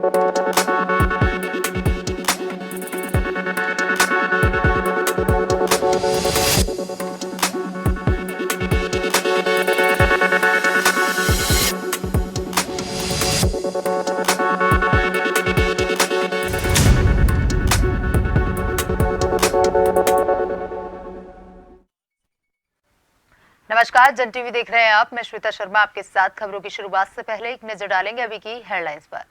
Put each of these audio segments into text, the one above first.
नमस्कार, जन टीवी देख रहे हैं आप। मैं श्वेता शर्मा आपके साथ। खबरों की शुरुआत से पहले एक नजर डालेंगे अभी की हेडलाइंस पर।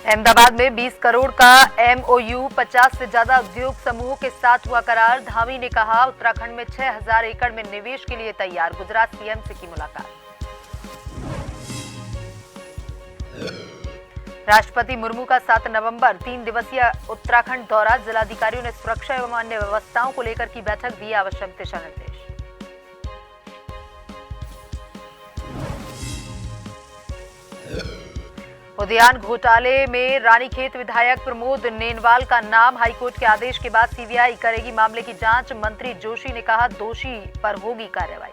अहमदाबाद में 20 करोड़ का एमओयू, 50 से ज्यादा उद्योग समूहों के साथ हुआ करार। धामी ने कहा उत्तराखंड में 6000 एकड़ में निवेश के लिए तैयार। गुजरात सीएम से की मुलाकात। राष्ट्रपति मुर्मू का 7 नवंबर 3 दिवसीय उत्तराखंड दौरा। जिलाधिकारियों ने सुरक्षा एवं अन्य व्यवस्थाओं को लेकर की बैठक, दिए आवश्यक दिशा निर्देश। उद्यान घोटाले में रानीखेत विधायक प्रमोद नेनवाल का नाम। हाईकोर्ट के आदेश के बाद सीबीआई करेगी मामले की जांच। मंत्री जोशी ने कहा दोषी पर होगी कार्रवाई।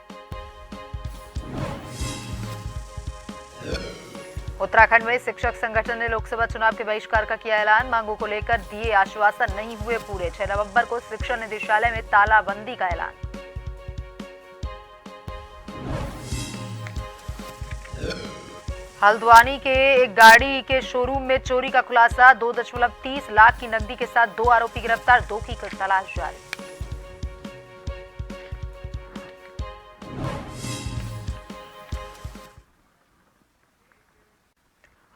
उत्तराखंड में शिक्षक संगठन ने लोकसभा चुनाव के बहिष्कार का किया ऐलान। मांगों को लेकर दिए आश्वासन नहीं हुए पूरे। 6 नवंबर को शिक्षा निदेशालय में तालाबंदी का ऐलान। हल्द्वानी के एक गाड़ी के शोरूम में चोरी का खुलासा। 2.30 लाख की नकदी के साथ 2 आरोपी गिरफ्तार। 2 की तलाश जारी।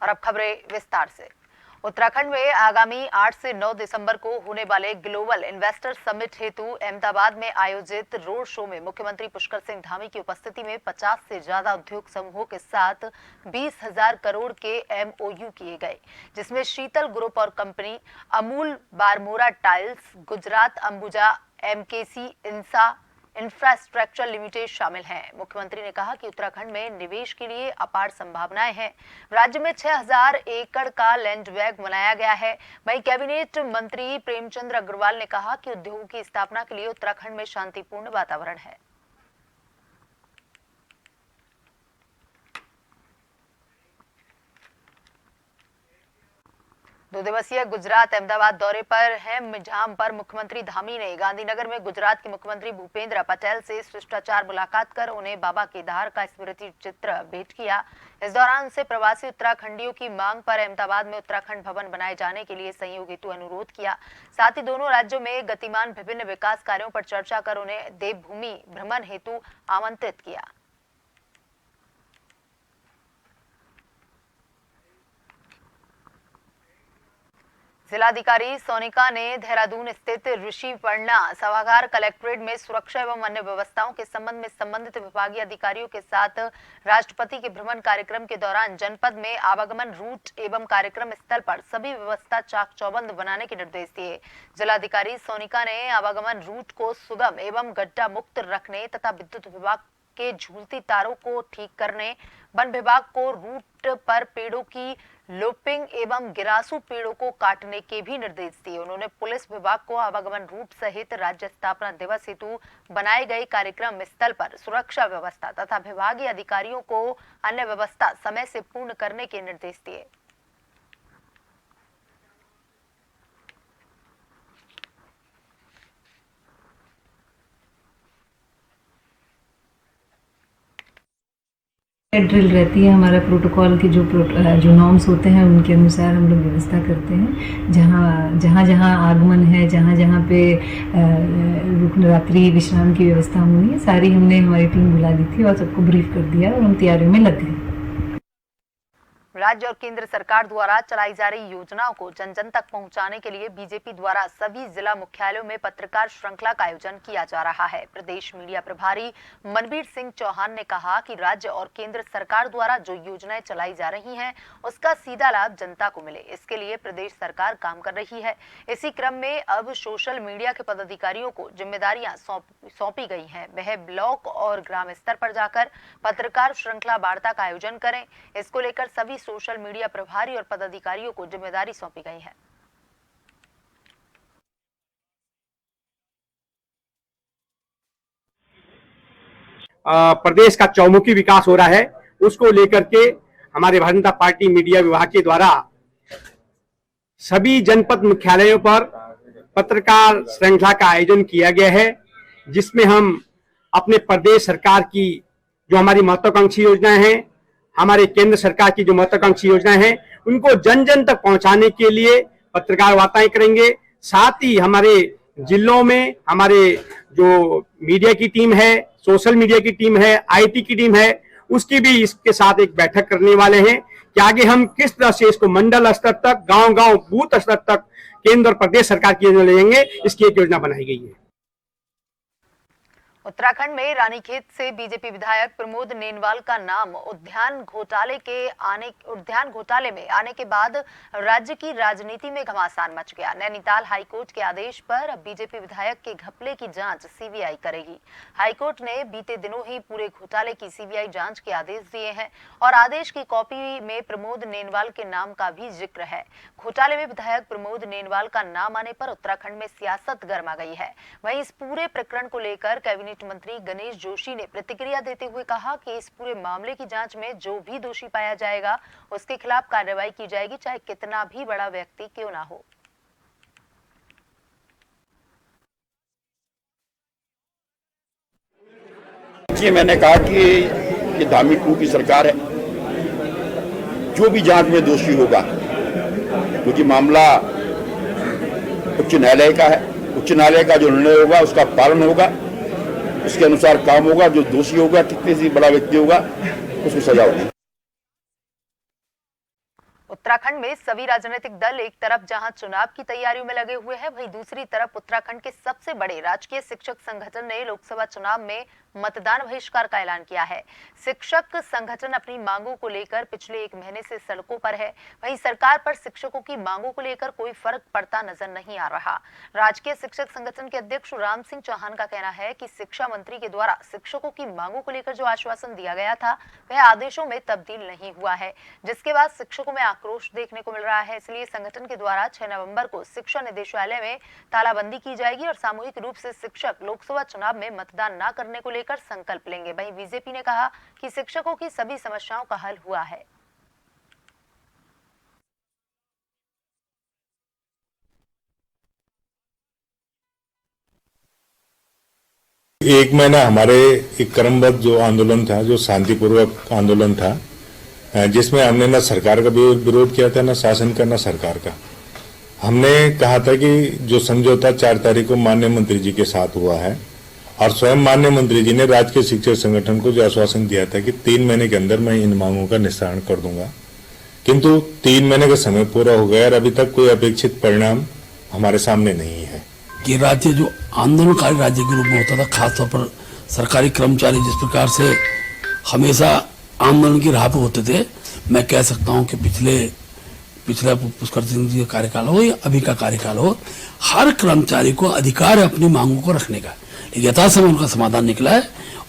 और अब खबरें विस्तार से। उत्तराखंड में आगामी 8 से 9 दिसंबर को होने वाले ग्लोबल इन्वेस्टर समिट हेतु अहमदाबाद में आयोजित रोड शो में मुख्यमंत्री पुष्कर सिंह धामी की उपस्थिति में 50 से ज्यादा उद्योग समूहों के साथ 20,000 करोड़ के एमओयू किए गए, जिसमें शीतल ग्रुप और company, Amul Barmora tiles, Gujarat Ambuja, MKC infrastructure limited शामिल हैं। मुख्यमंत्री ने कहा कि उत्तराखंड में निवेश के लिए अपार संभावनाएं हैं। राज्य में 6000 एकड़ का लैंड बैंक बनाया गया है। वहीं कैबिनेट मंत्री प्रेमचंद अग्रवाल ने कहा कि उद्योगों की स्थापना के लिए उत्तराखंड में शांतिपूर्ण वातावरण है। दो दिवसीय गुजरात अहमदाबाद दौरे पर हैं, जहां पर मुख्यमंत्री धामी ने गांधीनगर में गुजरात के मुख्यमंत्री भूपेंद्र पटेल से शिष्टाचार मुलाकात कर उन्हें बाबा केदार का स्मृति चित्र भेंट किया। इस दौरान उनसे प्रवासी उत्तराखंडियों की मांग पर अहमदाबाद में उत्तराखंड भवन बनाए जाने के लिए सहयोग हेतु अनुरोध किया। साथ ही दोनों राज्यों में गतिमान विभिन्न विकास कार्यों पर चर्चा कर उन्हें देवभूमि भ्रमण हेतु आमंत्रित किया। जिलाधिकारी सोनिका ने देहरादून स्थित ऋषिपर्णा सभागार कलेक्ट्रेट में सुरक्षा एवं अन्य व्यवस्थाओं के संबंध में संबंधित विभागीय अधिकारियों के साथ राष्ट्रपति के भ्रमण कार्यक्रम के दौरान जनपद में आवागमन रूट एवं कार्यक्रम स्थल पर सभी व्यवस्था चाक चौबंद बनाने के निर्देश दिए। जिलाधिकारी सोनिका ने आवागमन रूट को सुगम एवं गड्ढा मुक्त रखने तथा विद्युत विभाग के झूलती तारों को ठीक करने, वन विभाग को रूट पर पेड़ों की लोपिंग एवं गिरासू पेड़ों को काटने के भी निर्देश दिए। उन्होंने पुलिस विभाग को आवागमन रूट सहित राज्य स्थापना दिवस हेतु बनाए गए कार्यक्रम स्थल पर सुरक्षा व्यवस्था तथा विभागीय अधिकारियों को अन्य व्यवस्था समय से पूर्ण करने के निर्देश दिए। ड्रिल रहती है, हमारा प्रोटोकॉल की जो नॉर्म्स होते हैं उनके अनुसार हम लोग व्यवस्था करते हैं। जहाँ आगमन है, जहाँ पे रात्रि विश्राम की व्यवस्था हुई है, सारी हमने हमारी टीम बुला ली थी और सबको ब्रीफ कर दिया और हम तैयारियों में लग गए। राज्य और केंद्र सरकार द्वारा चलाई जा रही योजनाओं को जन जन तक पहुंचाने के लिए बीजेपी द्वारा सभी जिला मुख्यालयों में पत्रकार श्रृंखला का आयोजन किया जा रहा है। प्रदेश मीडिया प्रभारी मनबीर सिंह चौहान ने कहा कि राज्य और केंद्र सरकार द्वारा जो योजनाएं चलाई जा रही हैं, उसका सीधा लाभ जनता को मिले, इसके लिए प्रदेश सरकार काम कर रही है। इसी क्रम में अब सोशल मीडिया के पदाधिकारियों को जिम्मेदारियां सौंपी गई हैं। वह ब्लॉक और ग्राम स्तर पर जाकर पत्रकार श्रृंखला वार्ता का आयोजन करें। इसको लेकर सभी सोशल मीडिया प्रभारी और पदाधिकारियों को जिम्मेदारी सौंपी गई है। प्रदेश का चौमुखी विकास हो रहा है। उसको लेकर के हमारे भारतीय जनता पार्टी मीडिया विभाग के द्वारा सभी जनपद मुख्यालयों पर पत्रकार श्रृंखला का आयोजन किया गया है, जिसमें हम अपने प्रदेश सरकार की जो हमारी महत्वाकांक्षी योजनाएं हैं, हमारे केंद्र सरकार की जो महत्वाकांक्षी योजनाएं हैं, उनको जन जन तक पहुंचाने के लिए पत्रकार वार्ताएं करेंगे। साथ ही हमारे जिलों में हमारे जो मीडिया की टीम है, सोशल मीडिया की टीम है, आईटी की टीम है, उसकी भी इसके साथ एक बैठक करने वाले हैं कि आगे हम किस तरह से इसको मंडल स्तर तक, गांव-गांव, बूथ स्तर तक केंद्र और प्रदेश सरकार की योजना लेंगे, इसकी एक योजना बनाई गई है। उत्तराखंड में रानीखेत से बीजेपी विधायक प्रमोद नेनवाल का नाम उद्यान घोटाले में आने के बाद राज्य की राजनीति में घमासान मच गया। नैनीताल हाईकोर्ट के आदेश पर अब बीजेपी विधायक के घपले की जांच सीबीआई करेगी। हाईकोर्ट ने बीते दिनों ही पूरे घोटाले की सीबीआई जांच के आदेश दिए हैं और आदेश की कॉपी में प्रमोद नेनवाल के नाम का भी जिक्र है। घोटाले में विधायक प्रमोद नेनवाल का नाम आने पर उत्तराखंड में सियासत गर्मा गई है। वहीं इस पूरे प्रकरण को लेकर कैबिनेट मंत्री गणेश जोशी ने प्रतिक्रिया देते हुए कहा कि इस पूरे मामले की जांच में जो भी दोषी पाया जाएगा उसके खिलाफ कार्रवाई की जाएगी, चाहे कितना भी बड़ा व्यक्ति क्यों ना हो। ये मैंने कहा कि ये धार्मिक टू की सरकार है, जो भी जांच में दोषी होगा, क्योंकि मामला उच्च न्यायालय का है, उच्च न्यायालय का जो निर्णय होगा उसका पालन होगा, उसके अनुसार काम होगा। जो दोषी होगा, कितने से बड़ा व्यक्ति होगा, उसको सजा होगी। उत्तराखंड में सभी राजनीतिक दल एक तरफ जहां चुनाव की तैयारियों में लगे हुए हैं, वहीं दूसरी तरफ उत्तराखंड के सबसे बड़े राजकीय शिक्षक संगठन ने लोकसभा चुनाव में मतदान बहिष्कार का ऐलान किया है। शिक्षक संगठन अपनी मांगों को लेकर पिछले 1 महीने से सड़कों पर है। वहीं सरकार पर शिक्षकों की मांगों को लेकर कोई फर्क पड़ता नजर नहीं आ रहा। राजकीय शिक्षक संगठन के अध्यक्ष राम सिंह चौहान का कहना है कि शिक्षा मंत्री के द्वारा शिक्षकों की मांगों को लेकर जो आश्वासन दिया गया था वह आदेशों में तब्दील नहीं हुआ है, जिसके बाद शिक्षकों में आक्रोश देखने को मिल रहा है। इसलिए संगठन के द्वारा 6 नवंबर को शिक्षा निदेशालय में तालाबंदी की जाएगी और सामूहिक रूप से शिक्षक लोकसभा चुनाव में मतदान न करने को लेकर संकल्प लेंगे। वहीं बीजेपी ने कहा कि शिक्षकों की सभी समस्याओं का हल हुआ है। एक महीना हमारे एक क्रमबद्ध जो आंदोलन था, जो शांतिपूर्वक आंदोलन था, जिसमें हमने न सरकार का विरोध किया था, न शासन का, न सरकार का। हमने कहा था कि जो समझौता 4 तारीख को माननीय मंत्री जी के साथ हुआ है और स्वयं माननीय मंत्री जी ने राज्य के शिक्षक संगठन को जो आश्वासन दिया था कि 3 महीने के अंदर मैं इन मांगों का निस्तारण कर दूंगा, किंतु 3 महीने का समय पूरा हो गया और अभी तक कोई अपेक्षित परिणाम हमारे सामने नहीं है। कि राज्य जो आंदोलनकारी राज्य के रूप में होता था, खासतौर पर सरकारी कर्मचारी जिस प्रकार से हमेशा आंदोलन की राह पे होते थे, मैं कह सकता हूं कि पिछला पुष्कर सिंह जी का कार्यकाल हो या अभी का कार्यकाल हो, हर कर्मचारी को अधिकार है अपनी मांगों को रखने का। यथासमय उनका समाधान निकला है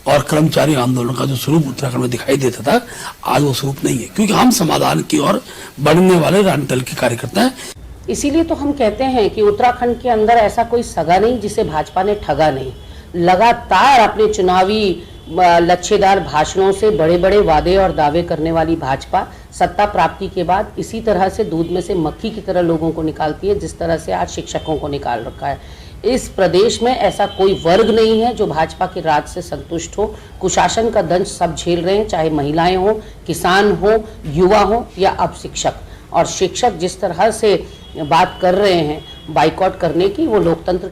और कर्मचारी आंदोलन का जो स्वरूप उत्तराखंड में दिखाई देता था, आज वो स्वरूप नहीं है, क्योंकि हम समाधान की ओर बढ़ने वाले राजनीतिक दल के कार्यकर्ता हैं। इसीलिए तो हम कहते हैं कि उत्तराखंड के अंदर ऐसा कोई सगा नहीं जिसे भाजपा ने ठगा नहीं। लगातार अपने चुनावी लच्छेदार भाषणों से बड़े बड़े वादे और दावे करने वाली भाजपा सत्ता प्राप्ति के बाद इसी तरह से दूध में से मक्खी की तरह लोगों को निकालती है, जिस तरह से आज शिक्षकों को निकाल रखा है। इस प्रदेश में ऐसा कोई वर्ग नहीं है जो भाजपा के राज से संतुष्ट हो। कुशासन का दंश सब झेल रहे हैं, चाहे महिलाएं हो, किसान हो, युवा हो या अब शिक्षक। और शिक्षक जिस तरह से बात कर रहे हैं बाइकआउट करने की, वो लोकतंत्र।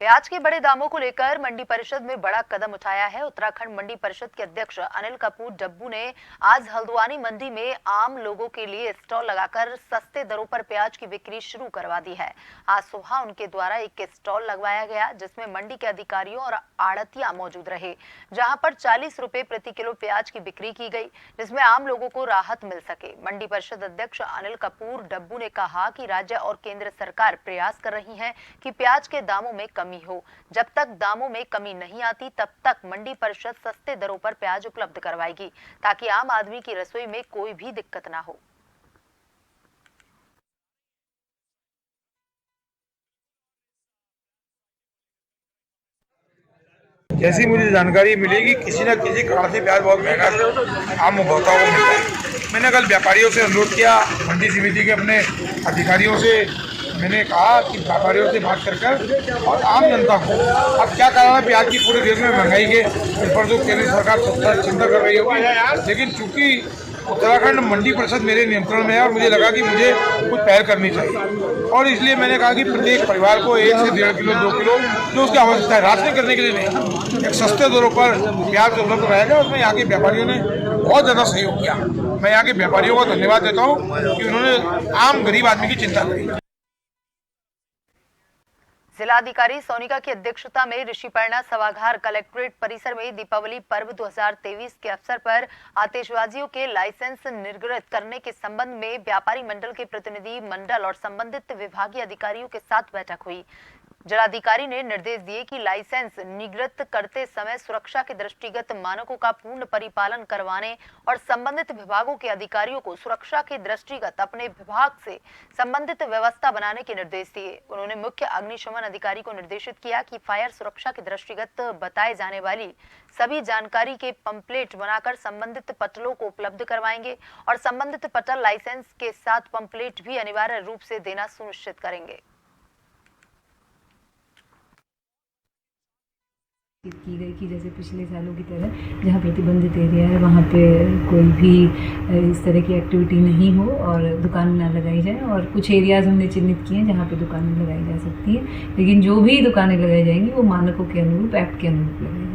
प्याज के बड़े दामों को लेकर मंडी परिषद में बड़ा कदम उठाया है। उत्तराखंड मंडी परिषद के अध्यक्ष अनिल कपूर डब्बू ने आज हल्द्वानी मंडी में आम लोगों के लिए स्टॉल लगाकर सस्ते दरों पर प्याज की बिक्री शुरू करवा दी है। आज सुबह उनके द्वारा एक स्टॉल लगवाया गया, जिसमें मंडी के अधिकारियों और आड़तियां मौजूद रहे, जहां पर 40 रुपए प्रति किलो प्याज की बिक्री की गई, जिसमें आम लोगों को राहत मिल सके। मंडी परिषद अध्यक्ष अनिल कपूर डब्बू ने कहा कि राज्य और केंद्र सरकार प्रयास कर रही है कि प्याज के दामों में कमी हो। जब तक दामों में कमी नहीं आती तब तक मंडी परिषद सस्ते दरों पर प्याज उपलब्ध करवाएगी, ताकि आम आदमी की रसोई में कोई भी दिक्कत ना हो। जैसी मुझे जानकारी मिलेगी किसी न किसी कारण से प्याज बहुत महंगा आम उपभोक्ताओं को मिलता है। मैंने कल व्यापारियों से अनुरोध किया, मंडी समिति के अपने अधिकारियों से मैंने कहा कि व्यापारियों से बात कर और आम जनता को अब क्या कारण है प्याज की पूरे देश में महंगाई के इस पर तो केंद्र सरकार चिंता कर रही होगी, लेकिन चूंकि उत्तराखंड मंडी परिषद मेरे नियंत्रण में है और मुझे लगा कि मुझे कुछ पहल करनी चाहिए और इसलिए मैंने कहा कि प्रत्येक परिवार को 1 से 1.5 किलो 2 किलो जो उसकी आवश्यकता है, राशनिंग करने के लिए नहीं, एक सस्ते दरों पर प्याज उपलब्ध कराया। उसमें यहाँ के व्यापारियों ने बहुत ज़्यादा सहयोग किया। मैं यहाँ के व्यापारियों को धन्यवाद देता हूँ कि उन्होंने आम गरीब आदमी की चिंता करी। जिलाधिकारी सोनिका की अध्यक्षता में ऋषिपर्णा सभागार कलेक्ट्रेट परिसर में दीपावली पर्व 2023 के अवसर पर आतिशबाजियों के लाइसेंस निर्गत करने के संबंध में व्यापारी मंडल के प्रतिनिधि मंडल और संबंधित विभागीय अधिकारियों के साथ बैठक हुई। जिलाधिकारी ने निर्देश दिए कि लाइसेंस निर्गत करते समय सुरक्षा के दृष्टिगत मानकों का पूर्ण परिपालन करवाने और संबंधित विभागों के अधिकारियों को सुरक्षा के दृष्टिगत अपने विभाग से संबंधित व्यवस्था बनाने के निर्देश दिए। उन्होंने मुख्य अग्निशमन अधिकारी को निर्देशित किया कि फायर सुरक्षा के दृष्टिगत बताए जाने वाली सभी जानकारी के पंपलेट बनाकर संबंधित पटलों को उपलब्ध करवाएंगे और संबंधित पटल लाइसेंस के साथ पंपलेट भी अनिवार्य रूप से देना सुनिश्चित करेंगे। की गई कि जैसे पिछले सालों की तरह जहाँ प्रतिबंधित एरिया है वहाँ पे कोई भी इस तरह की एक्टिविटी नहीं हो और दुकान ना लगाई जाए। और कुछ एरियाज हमने चिन्हित किए हैं जहाँ पे दुकानें लगाई जा सकती है, लेकिन जो भी दुकानें लगाई जाएंगी वो मानकों के अनुरूप, एक्ट के अनुरूप लगाई जाएंगी।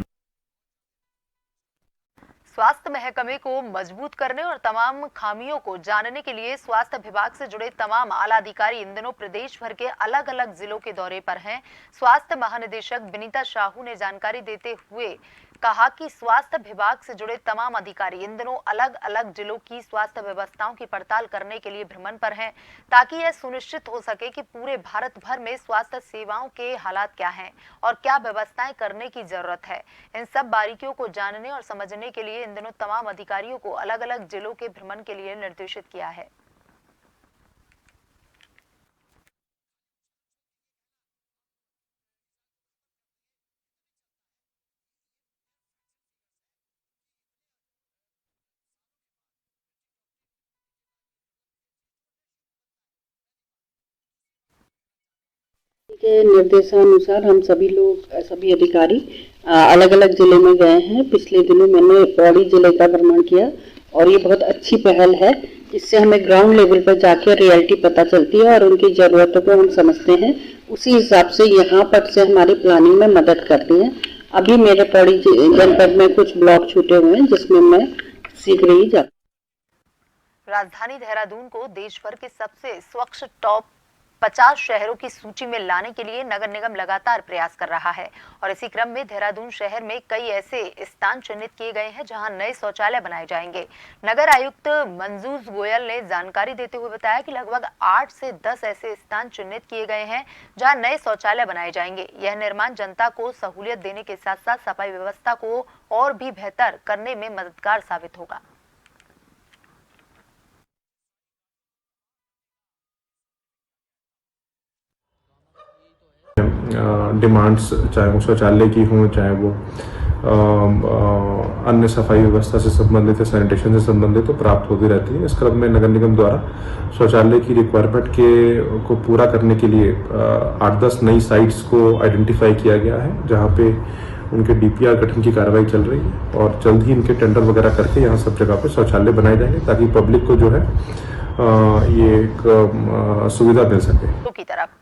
स्वास्थ्य महकमे को मजबूत करने और तमाम खामियों को जानने के लिए स्वास्थ्य विभाग से जुड़े तमाम आला अधिकारी इन दिनों प्रदेश भर के अलग अलग जिलों के दौरे पर हैं। स्वास्थ्य महानिदेशक विनीता साहू ने जानकारी देते हुए कहा कि स्वास्थ्य विभाग से जुड़े तमाम अधिकारी इन दिनों अलग अलग जिलों की स्वास्थ्य व्यवस्थाओं की पड़ताल करने के लिए भ्रमण पर हैं, ताकि यह सुनिश्चित हो सके कि पूरे भारत भर में स्वास्थ्य सेवाओं के हालात क्या हैं और क्या व्यवस्थाएं करने की जरूरत है। इन सब बारीकियों को जानने और समझने के लिए इन दिनों तमाम अधिकारियों को अलग अलग जिलों के भ्रमण के लिए निर्देशित किया है। के निर्देशानुसार हम सभी अधिकारी अलग अलग जिले में गए हैं। पिछले दिनों मैंने पौड़ी जिले का भ्रमण किया और ये बहुत अच्छी पहल है। इससे हमें ग्राउंड लेवल पर जाकर रियलिटी पता चलती है और उनकी ज़रूरतों को हम समझते हैं, उसी हिसाब से यहाँ पर से हमारी प्लानिंग में मदद करती हैं। अभी मेरे पौड़ी जनपद में कुछ ब्लॉक छूटे हुए हैं जिसमें मैं शीघ्र ही जा। राजधानी देहरादून को देश भर के सबसे स्वच्छ टॉप 50 शहरों की सूची में लाने के लिए नगर निगम लगातार प्रयास कर रहा है और इसी क्रम में देहरादून शहर में कई ऐसे स्थान चिन्हित किए गए हैं जहां नए शौचालय बनाए जाएंगे। नगर आयुक्त मंजूज गोयल ने जानकारी देते हुए बताया कि लगभग 8 से 10 ऐसे स्थान चिन्हित किए गए हैं जहां नए शौचालय बनाए जाएंगे। यह निर्माण जनता को सहूलियत देने के साथ साथ सफाई व्यवस्था को और भी बेहतर करने में मददगार साबित होगा। डिमांड्स चाहे वो शौचालय की हों, चाहे वो अन्य सफाई व्यवस्था से संबंधित है, सैनिटेशन से संबंधित, तो प्राप्त होती रहती है। इस क्रम में नगर निगम द्वारा शौचालय की रिक्वायरमेंट को पूरा करने के लिए 8-10 नई साइट्स को आइडेंटिफाई किया गया है, जहाँ पे उनके डीपीआर गठन की कार्रवाई चल रही है और जल्द ही इनके टेंडर वगैरह करके यहाँ सब जगह पे शौचालय बनाए जाएंगे ताकि पब्लिक को जो है ये एक सुविधा मिल सके। की तरफ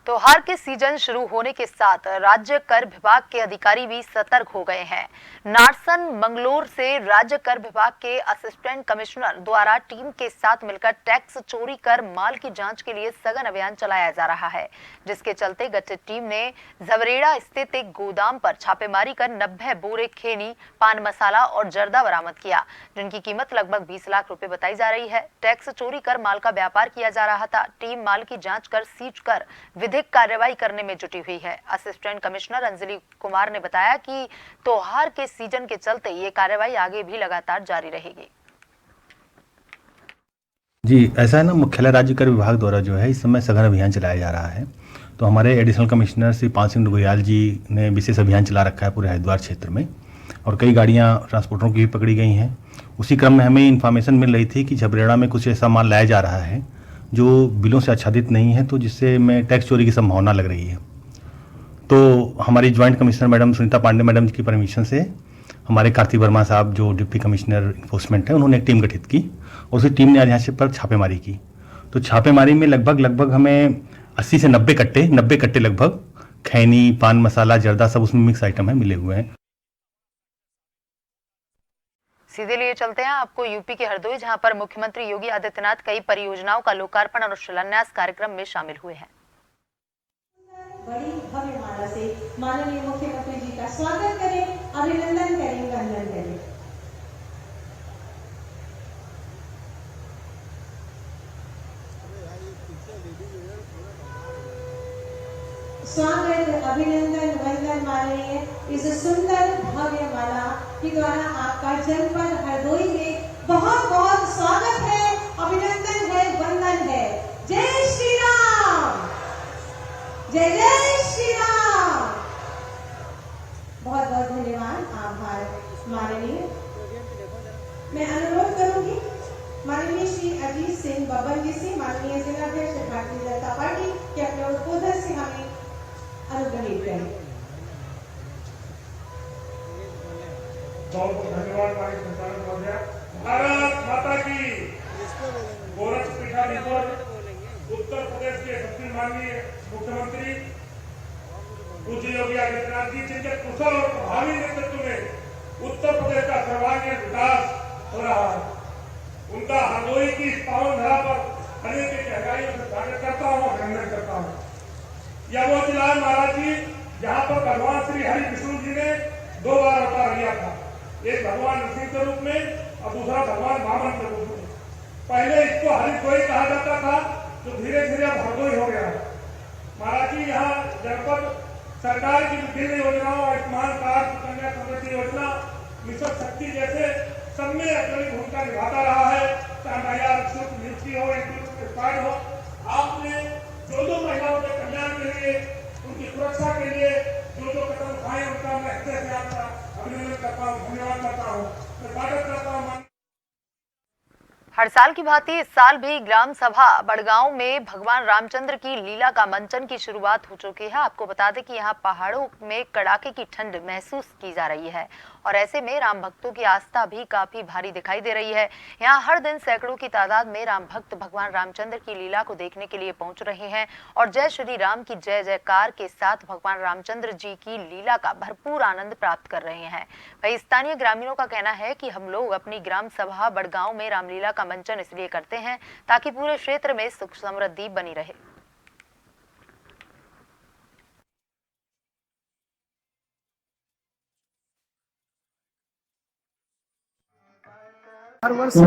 त्योहार के सीजन शुरू होने के साथ राज्य कर विभाग के अधिकारी भी सतर्क हो गए हैं। नारसन मंगलोर से राज्य कर विभाग के असिस्टेंट कमिश्नर द्वारा टीम के साथ मिलकर टैक्स चोरी कर माल की जांच के लिए सघन अभियान चलाया जा रहा है, जिसके चलते गठित टीम ने झवरेड़ा स्थित एक गोदाम पर छापेमारी कर 90 बोरे खैनी, पान मसाला और जर्दा बरामद किया, जिनकी कीमत लगभग 20 लाख रुपए बताई जा रही है। टैक्स चोरी कर माल का व्यापार किया जा रहा था। टीम माल की जाँच कर सीज कर विधिक कार्रवाई करने में जुटी हुई है। असिस्टेंट कमिश्नर अंजलि कुमार ने बताया कि त्योहार के सीजन के चलते ये कार्रवाई आगे भी लगातार जारी रहेगी। जी, ऐसा है ना, मुख्यालय राज्य कर विभाग द्वारा जो है इस समय सघन अभियान चलाया जा रहा है। तो हमारे एडिशनल कमिश्नर श्री पाल सिंह गोयल जी ने विशेष अभियान चला रखा है पूरे हरिद्वार क्षेत्र में, और कई गाड़ियां ट्रांसपोर्टरों की भी पकड़ी गई हैं। उसी क्रम में हमें इन्फॉर्मेशन मिल रही थी कि झबरेड़ा में कुछ ऐसा माल लाया जा रहा है जो बिलों से आच्छादित नहीं है, तो जिससे में टैक्स चोरी की संभावना लग रही है। तो हमारी joint commissioner madam Sunita Pandey madam की परमिशन से हमारे कार्तिक वर्मा साहब जो डिप्टी कमिश्नर इन्फोर्समेंट है, उन्होंने एक टीम गठित की और उसी टीम ने आज यहाँ से पर छापेमारी की। तो छापेमारी में लगभग हमें 80 से 90 कट्टे लगभग खैनी, पान मसाला, जर्दा सब उसमें मिक्स आइटम है मिले हुए हैं। सीधे लिए चलते हैं आपको यूपी के हरदोई, जहां पर मुख्यमंत्री योगी आदित्यनाथ कई परियोजनाओं का लोकार्पण और शिलान्यास कार्यक्रम में शामिल हुए हैं। बड़ी भव्य माला से माननीय मुख्यमंत्री जी का स्वागत करें, अभिनंदन करें, वंदन करें। स्वागत, अभिनंदन, वंदन माननीय इस सुंदर भव्य माला के द्वारा आपका जनपद हरदोई में बहुत बहुत स्वागत है, अभिनंदन है, वंदन है। जय श्री राम, जय जय श्री राम। बहुत बहुत धन्यवाद, आभार माननीय। मैं अनुरोध करूंगी माननीय श्री अजीत सिंह बब्बर जी से, माननीय जिलाध्यक्ष भारतीय जनता पार्टी के अपने उद्बोधन से हमें अनुग्रहित करें। बहुत बहुत धन्यवाद माननीय संचालक महोदय। भारत माता की। गोरखपीठाधीश्वर उत्तर प्रदेश के सम्माननीय मुख्यमंत्री पूज्य योगी आदित्यनाथ जी, जिनके कुशल और प्रभावी नेतृत्व में उत्तर प्रदेश का सर्वांगीण विकास हो रहा है, उनका हरदोई की इस पावन धरा पर हृदय की गहराइयों से स्वागत करता हूँ, अभिनंदन करता हूँ। यह वो जिला है महाराज जी जहाँ पर भगवान श्री हरि विष्णु जी ने 2 बार अवतार लिया था, एक भगवान नरसिंह के रूप में और दूसरा भगवान वामन के रूप में। पहले इसको हरिद्वार कहा जाता था, जो धीरे धीरे अब हरदोई हो गया है। महाराज जी यहाँ जनपद सरकार की विभिन्न योजनाओं, आयुष्मान कार्ड, सुकन्या समृद्धि योजना, मिशन शक्ति जैसे सब में अग्रणी भूमिका निभाता रहा है। चाहे महिला शुल्क नियुक्ति हो, एक्सपायर्ड हो, आपने जो महिलाओं के कल्याण के लिए, उनकी सुरक्षा के लिए जो कदम उठाए, उनका मैं हृदय से आपका अभिनंदन करता हूँ, धन्यवाद करता हूँ, मैं स्वागत करता हूँ। हर साल की भांति इस साल भी ग्राम सभा बड़गांव में भगवान रामचंद्र की लीला का मंचन की शुरुआत हो चुकी है। आपको बता दें कि यहाँ पहाड़ों में कड़ाके की ठंड महसूस की जा रही है और ऐसे में राम भक्तों की आस्था भी काफी भारी दिखाई दे रही है। यहाँ हर दिन सैकड़ों की तादाद में राम भक्त भगवान रामचंद्र की लीला को देखने के लिए पहुंच रहे हैं और जय श्री राम की जय जयकार के साथ भगवान रामचंद्र जी की लीला का भरपूर आनंद प्राप्त कर रहे हैं। वहीं स्थानीय ग्रामीणों का कहना है कि हम लोग अपनी ग्राम सभा बड़गांव में रामलीला का मंचन इसलिए करते हैं ताकि पूरे क्षेत्र में सुख समृद्धि बनी रहे। हर वर्ष का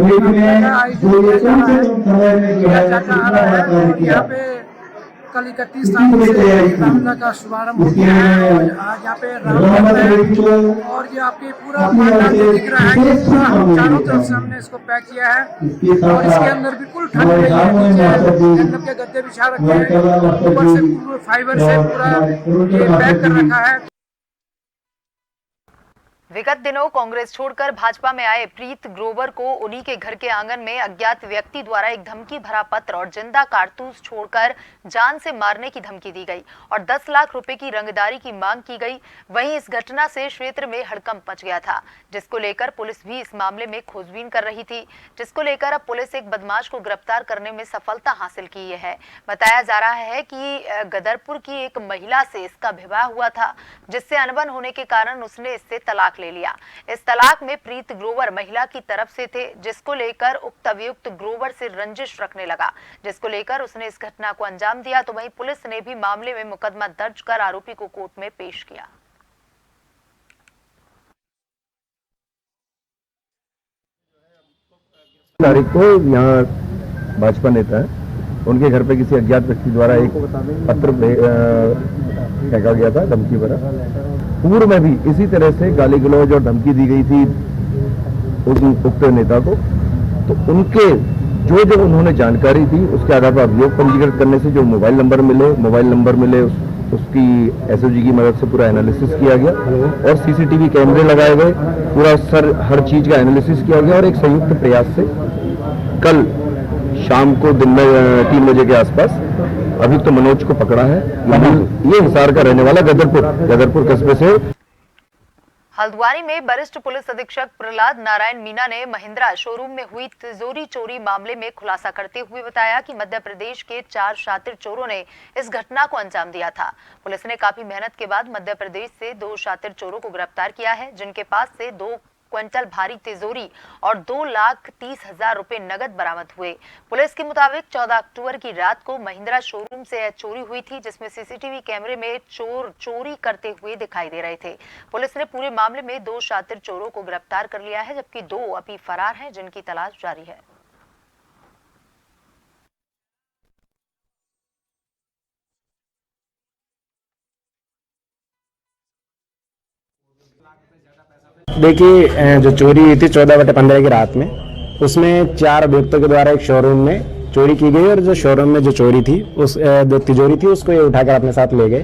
आयोजन किया जाता है। यहाँ पे कल 31 तारीख से रामलीला का शुभारंभ हो गया है और आज यहाँ पे रामलीला है और ये आपके पूरा पंडाल दिख रहा है। ये पूरा हम चारों तरफ से हमने इसको पैक किया है और इसके अंदर बिल्कुल ठंड नहीं है। नीचे जंगल के गद्दे बिछा रखे हैं, ऊपर से पूरा फाइबर से पूरा ये पैक कर रखा है। विगत दिनों कांग्रेस छोड़कर भाजपा में आए प्रीत ग्रोवर को उन्हीं के घर के आंगन में अज्ञात व्यक्ति द्वारा एक धमकी भरा पत्र और जिंदा कारतूस छोड़कर जान से मारने की धमकी दी गई और 10 लाख रुपए की रंगदारी की मांग की गई। वहीं इस घटना से क्षेत्र में हड़कंप मच गया था, जिसको लेकर पुलिस भी इस मामले में खोजबीन कर रही थी, जिसको लेकर अब पुलिस एक बदमाश को गिरफ्तार करने में सफलता हासिल की है। बताया जा रहा है कि गदरपुर की एक महिला से इसका विवाह हुआ था, जिससे अनबन होने के कारण उसने इससे तलाक ले लिया। इस तलाक में प्रीत ग्रोवर महिला की तरफ से थे, जिसको लेकर उक्त अभियुक्त ग्रोवर से रंजिश रखने लगा, जिसको लेकर उसने इस घटना को अंजाम दिया। तो वहीं पुलिस ने भी मामले में मुकदमा दर्ज कर आरोपी को कोर्ट में पेश किया। तारीख को यहाँ भाजपा नेता है, उनके घर पे किसी अज्ञात व्यक्ति द्वारा एक पत्र फेंका गया था, धमकी भरा। पूर्व में भी इसी तरह से गाली गलौज और धमकी दी गई थी उस उक्त नेता को। तो उनके जो जो उन्होंने जानकारी दी उसके आधार पर अभियोग पंजीकृत करने से जो मोबाइल नंबर मिले उसकी एसओजी की मदद से पूरा एनालिसिस किया गया और सीसीटीवी कैमरे लगाए गए, पूरा हर चीज का एनालिसिस किया गया और एक संयुक्त प्रयास से कल शाम को दिन में 3 बजे के आसपास अभियुक्त मनोज को पकड़ा है। ये हिसार का रहने वाला गदरपुर कस्बे से। हल्द्वानी में वरिष्ठ पुलिस अधीक्षक प्रहलाद नारायण मीना ने महिंद्रा शोरूम में हुई तिजोरी चोरी मामले में खुलासा करते हुए बताया कि मध्य प्रदेश के 4 शातिर चोरों ने इस घटना को अंजाम दिया था। पुलिस ने काफी मेहनत के बाद मध्य प्रदेश से 2 शातिर चोरों को गिरफ्तार किया है, जिनके पास से 2 क्विंटल भारी तिजोरी और 2,30,000 रुपए नगद बरामद हुए। पुलिस के मुताबिक 14 अक्टूबर की रात को महिंद्रा शोरूम से यह चोरी हुई थी, जिसमें सीसीटीवी कैमरे में चोर चोरी करते हुए दिखाई दे रहे थे। पुलिस ने पूरे मामले में 2 शातिर चोरों को गिरफ्तार कर लिया है, जबकि 2 अभी फरार हैं, जिनकी तलाश जारी है। देखिए, जो चोरी हुई थी 14/15 की रात में, उसमें 4 अभियुक्तों के द्वारा एक शोरूम में चोरी की गई और जो शोरूम में जो चोरी थी जो तिजोरी थी उसको ये उठाकर अपने साथ ले गए।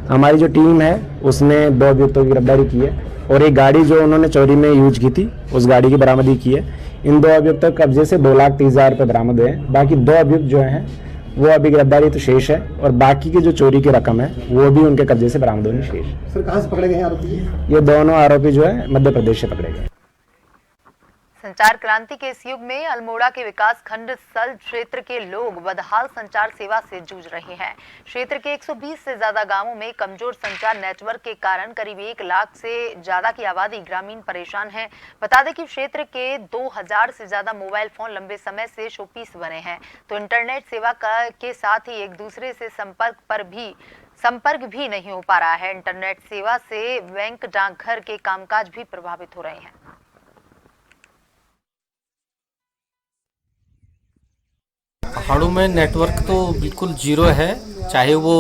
हमारी जो टीम है उसने 2 अभियुक्तों की गिरफ्तारी की है और एक गाड़ी जो उन्होंने चोरी में यूज की थी उस गाड़ी की बरामदी की है। इन 2 अभियुक्तों के कब्जे से 2,30,000 रुपये बरामद हुए हैं। बाकी 2 अभियुक्त जो हैं वो अभी गिरफ्तारी तो शेष है और बाकी की जो चोरी की रकम है वो भी उनके कब्जे से बरामद होनी शेष है। सर, कहाँ से पकड़े गए आरोपी? ये दोनों आरोपी जो है मध्य प्रदेश से पकड़े गए। संचार क्रांति के इस युग में अल्मोड़ा के विकास खंड सल क्षेत्र के लोग बदहाल संचार सेवा से जूझ रहे हैं। क्षेत्र के 120 से ज्यादा गांवों में कमजोर संचार नेटवर्क के कारण करीब 1 लाख से ज्यादा की आबादी ग्रामीण परेशान है। बता दें कि क्षेत्र के 2000 से ज्यादा मोबाइल फोन लंबे समय से शोपीस बने हैं, तो इंटरनेट सेवा के साथ ही एक दूसरे से संपर्क भी नहीं हो पा रहा है। इंटरनेट सेवा से बैंक, डाकघर के कामकाज भी प्रभावित हो रहे हैं। पहाड़ों में नेटवर्क तो बिल्कुल जीरो है, चाहे वो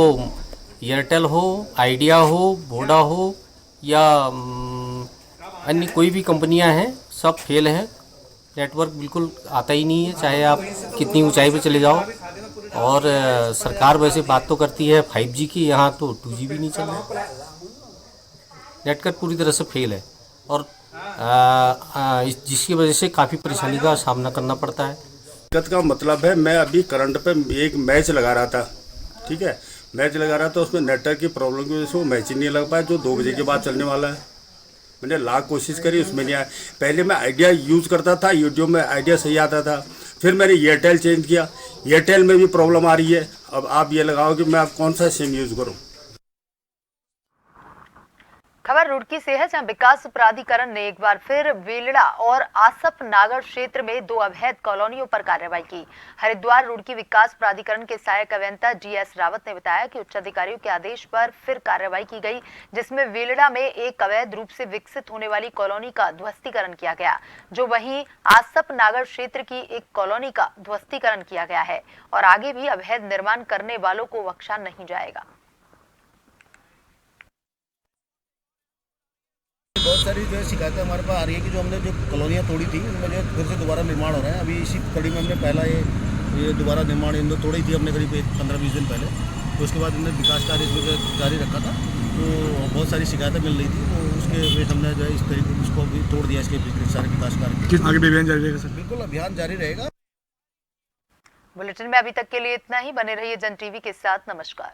एयरटेल हो, आइडिया हो, वोडा हो या अन्य कोई भी कंपनियां हैं, सब फेल हैं। नेटवर्क बिल्कुल आता ही नहीं है, चाहे आप कितनी ऊंचाई पे चले जाओ। और सरकार वैसे बात तो करती है 5G की, यहाँ तो 2G भी नहीं चल रहा। नेटवर्क पूरी तरह से फेल है और जिसकी वजह से काफ़ी परेशानी का सामना करना पड़ता है। दिक्कत का मतलब है, मैं अभी करंट पे एक मैच लगा रहा था, ठीक है, मैच लगा रहा था, उसमें नेटवर्क की प्रॉब्लम की वजह से वो मैच ही नहीं लग पाया जो 2 बजे के बाद चलने वाला है। मैंने लाख कोशिश करी, उसमें नहीं आया। पहले मैं आइडिया यूज़ करता था, यूट्यूब में आइडिया सही आता था, फिर मैंने एयरटेल चेंज किया, एयरटेल में भी प्रॉब्लम आ रही है। अब आप ये लगाओ कि मैं अब कौन सा सिम यूज़ करूँ। खबर रुड़की से है, जहां विकास प्राधिकरण ने एक बार फिर वेलड़ा और आसप नागर क्षेत्र में 2 अवैध कॉलोनियों पर कार्रवाई की। हरिद्वार रुड़की विकास प्राधिकरण के सहायक अभियंता GS रावत ने बताया कि उच्च अधिकारियों के आदेश पर फिर कार्रवाई की गई, जिसमें वेलड़ा में एक अवैध रूप से विकसित होने वाली कॉलोनी का ध्वस्तीकरण किया गया, जो वहीं आसप नागर क्षेत्र की एक कॉलोनी का ध्वस्तीकरण किया गया है और आगे भी अवैध निर्माण करने वालों को बख्शा नहीं जाएगा। बहुत सारी जो है शिकायतें हमारे पास आ रही है कि जो हमने जो कॉलोनियाँ तोड़ी थी उनमें जो फिर से दोबारा निर्माण हो रहा है। अभी इसी कड़ी में हमने पहला ये दोबारा निर्माण इन तोड़ी थी हमने करीब 15-20 दिन पहले, तो उसके बाद हमने विकास कार्य इसमें जारी रखा था, तो बहुत सारी शिकायतें मिल रही थी, तो उसके वेट हमने जो है इस तरीके उसको भी तोड़ दिया, इसके सारे विकास कार्य। आगे भी अभियान जारी रहेगा सर? बिल्कुल अभियान जारी रहेगा। बुलेटिन में अभी तक के लिए इतना ही। बने रहिए जन टीवी के साथ। नमस्कार।